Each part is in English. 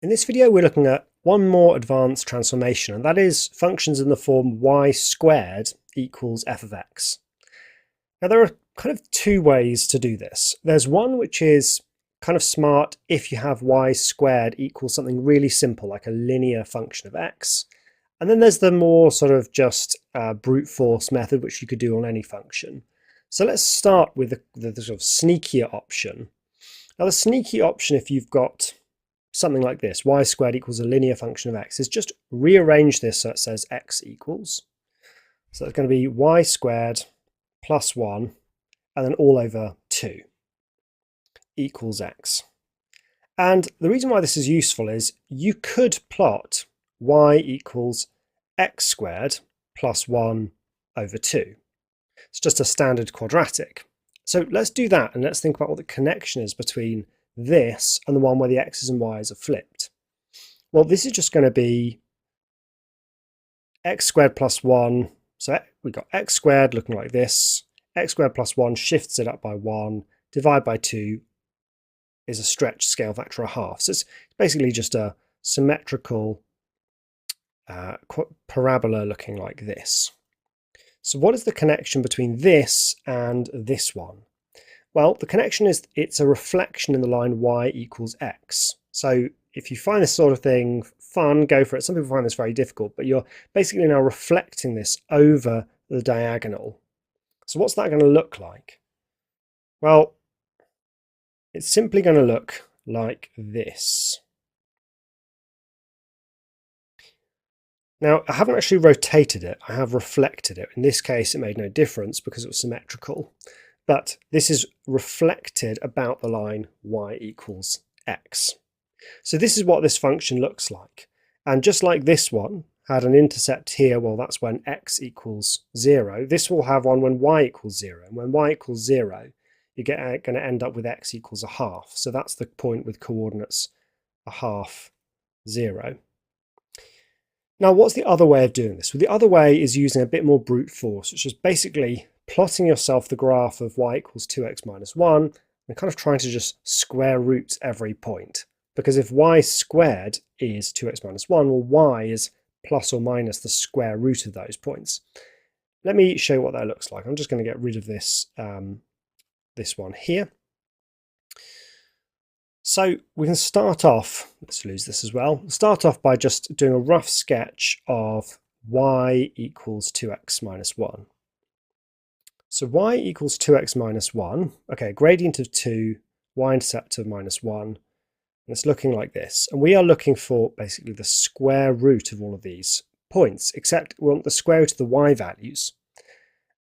In this video, we're looking at one more advanced transformation, and that is functions in the form y squared equals f of x. Now, there are kind of two ways to do this. There's one which is kind of smart if you have y squared equals something really simple, like a linear function of x. And then there's the more sort of just brute force method, which you could do on any function. So let's start with the sort of sneakier option. Now, the sneaky option, if you've got something like this, y squared equals a linear function of x, is just rearrange this so it says x equals. So it's going to be y squared plus 1 and then all over 2 equals x. And the reason why this is useful is you could plot y equals x squared plus 1 over 2. It's just a standard quadratic. So let's do that and let's think about what the connection is between this and the one where the x's and y's are flipped. Well, this is just going to be x squared plus 1. So we've got x squared looking like this. X squared plus 1 shifts it up by 1. Divide by 2 is a stretched scale factor of half. So it's basically just a symmetrical parabola looking like this. So what is the connection between this and this one? Well, the connection is it's a reflection in the line y equals x. So if you find this sort of thing fun, go for it. Some people find this very difficult, but you're basically now reflecting this over the diagonal. So what's that going to look like? Well, it's simply going to look like this. Now, I haven't actually rotated it. I have reflected it. In this case, it made no difference because it was symmetrical. But this is reflected about the line y equals x. So this is what this function looks like. And just like this one had an intercept here, well, that's when x equals 0. This will have one when y equals 0. And when y equals 0, you're going to end up with x equals a half. So that's the point with coordinates a half, 0. Now, what's the other way of doing this? Well, the other way is using a bit more brute force, which is basically plotting yourself the graph of y equals 2x minus 1 and kind of trying to just square root every point. Because if y squared is 2x minus 1, well, y is plus or minus the square root of those points. Let me show you what that looks like. I'm just going to get rid of this, this one here. So we can start off, let's lose this as well, start off by just doing a rough sketch of y equals 2x minus 1. So y equals 2x minus 1, okay, gradient of 2, y-intercept of minus 1, and it's looking like this. And we are looking for basically the square root of all of these points, except we want the square root of the y values.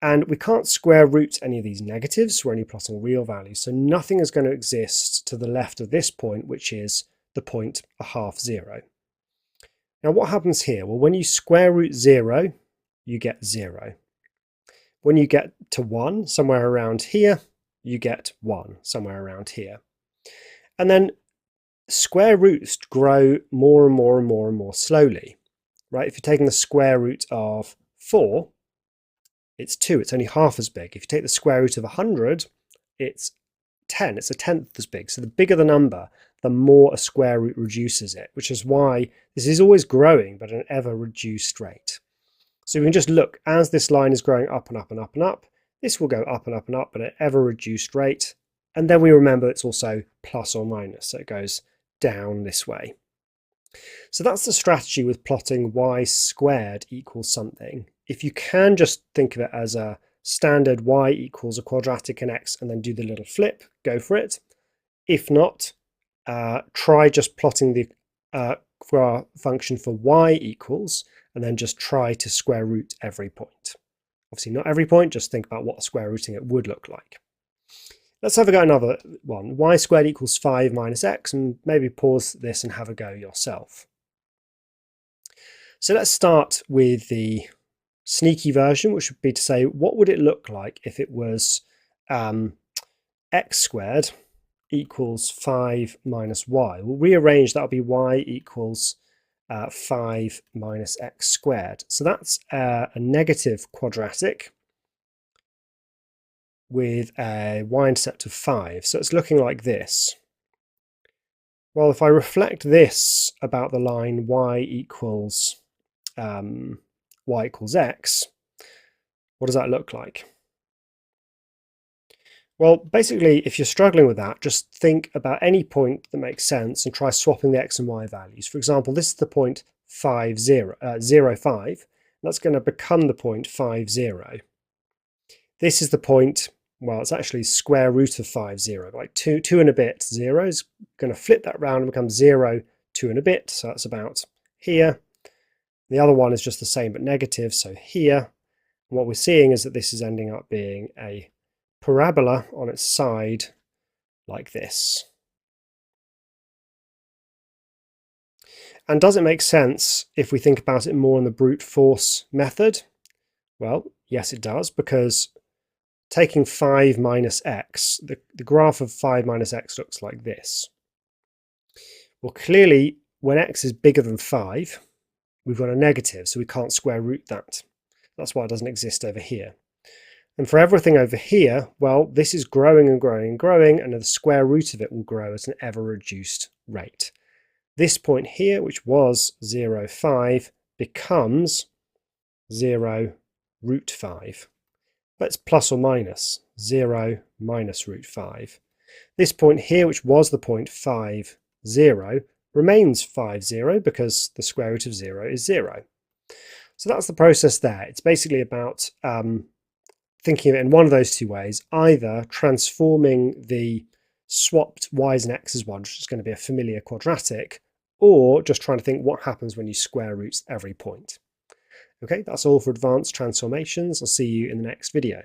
And we can't square root any of these negatives, we're only plotting real values, so nothing is going to exist to the left of this point, which is the point a half 0. Now what happens here? Well, when you square root 0, you get 0. When you get to 1, somewhere around here, you get 1, somewhere around here. And then square roots grow more and more and more and more slowly, right? If you're taking the square root of 4, it's 2, it's only half as big. If you take the square root of 100, it's 10, it's a tenth as big. So the bigger the number, the more a square root reduces it, which is why this is always growing, but at an ever reduced rate. So we can just look, as this line is growing up and up and up and up, this will go up and up and up, but at an ever reduced rate. And then we remember it's also plus or minus, so it goes down this way. So that's the strategy with plotting y squared equals something. If you can just think of it as a standard y equals a quadratic in x and then do the little flip, go for it. If not, try just plotting the for our function for y equals and then just try to square root every point. Obviously not every point, just think about what square rooting it would look like. Let's have a go at another one. Y squared equals 5 minus x, and maybe pause this and have a go yourself. So let's start with the sneaky version, which would be to say, what would it look like if it was x squared equals 5 minus y? We'll rearrange, that'll be y equals 5 minus x squared. So that's a negative quadratic with a y-intercept of 5. So it's looking like this. Well, if I reflect this about the line y equals x, what does that look like? Well, basically, if you're struggling with that, just think about any point that makes sense and try swapping the x and y values. For example, this is the point 0, 5. That's going to become the point 5, 0. This is the point, well, it's actually square root of 5, 0, like 2 and a bit. 0 is going to flip that round and become 0, 2 and a bit. So that's about here. The other one is just the same but negative, so here. And what we're seeing is that this is ending up being a parabola on its side like this. And does it make sense if we think about it more in the brute force method? Well, yes it does, because taking 5 minus x, the graph of 5 minus x looks like this. Well, clearly when x is bigger than 5, we've got a negative, so we can't square root that. That's why it doesn't exist over here. And for everything over here, well, this is growing and growing and growing, and the square root of it will grow at an ever-reduced rate. This point here, which was 0, 5, becomes 0 root 5. That's plus or minus 0 minus root 5. This point here, which was the point 5, 0, remains 5, 0 because the square root of 0 is 0. So that's the process there. It's basically about thinking of it in one of those two ways, either transforming the swapped y's and x's one, which is going to be a familiar quadratic, or just trying to think what happens when you square roots every point. Okay, that's all for advanced transformations. I'll see you in the next video.